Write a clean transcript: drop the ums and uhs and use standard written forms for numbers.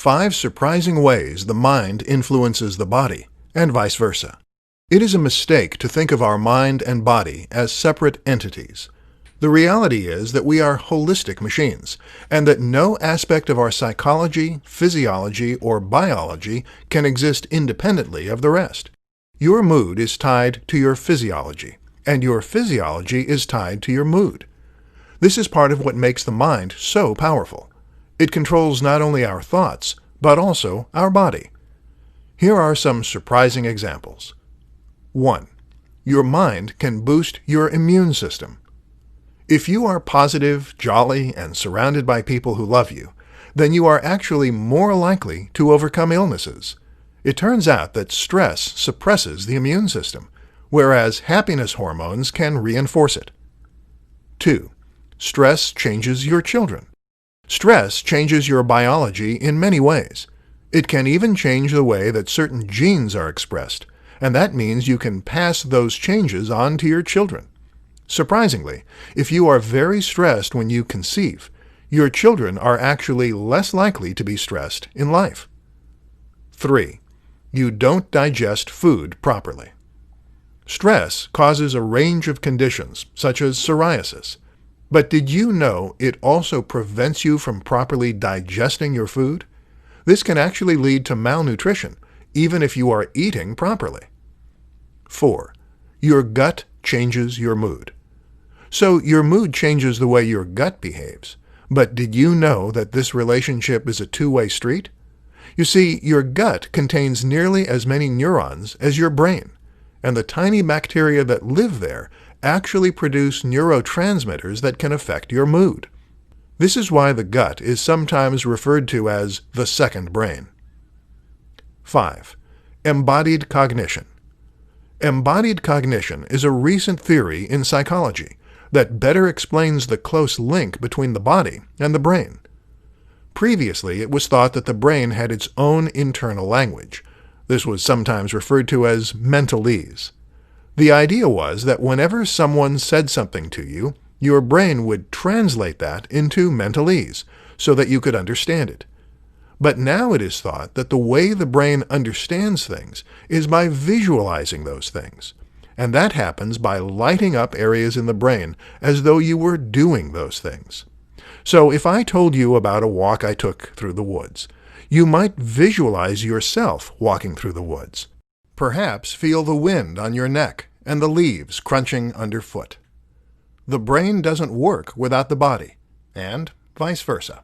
5 surprising ways the mind influences the body, and vice versa. It is a mistake to think of our mind and body as separate entities. The reality is that we are holistic machines, and that no aspect of our psychology, physiology, or biology can exist independently of the rest. Your mood is tied to your physiology, and your physiology is tied to your mood. This is part of what makes the mind so powerful. It controls not only our thoughts, but also our body. Here are some surprising examples. 1. Your mind can boost your immune system. If you are positive, jolly, and surrounded by people who love you, then you are actually more likely to overcome illnesses. It turns out that stress suppresses the immune system, whereas happiness hormones can reinforce it. 2. Stress changes your children. Stress changes your biology in many ways. It can even change the way that certain genes are expressed, and that means you can pass those changes on to your children. Surprisingly, if you are very stressed when you conceive, your children are actually less likely to be stressed in life. 3. You don't digest food properly. Stress causes a range of conditions, such as psoriasis. But did you know it also prevents you from properly digesting your food? This can actually lead to malnutrition, even if you are eating properly. 4. Your gut changes your mood. So your mood changes the way your gut behaves. But did you know that this relationship is a two-way street? You see, your gut contains nearly as many neurons as your brain, and the tiny bacteria that live there actually produce neurotransmitters that can affect your mood. This is why the gut is sometimes referred to as the second brain. 5. Embodied cognition. Embodied cognition is a recent theory in psychology that better explains the close link between the body and the brain. Previously, it was thought that the brain had its own internal language. This was sometimes referred to as mentalese. The idea was that whenever someone said something to you, your brain would translate that into mentalese so that you could understand it. But now it is thought that the way the brain understands things is by visualizing those things. And that happens by lighting up areas in the brain as though you were doing those things. So if I told you about a walk I took through the woods, you might visualize yourself walking through the woods. Perhaps feel the wind on your neck and the leaves crunching underfoot. The brain doesn't work without the body, and vice versa.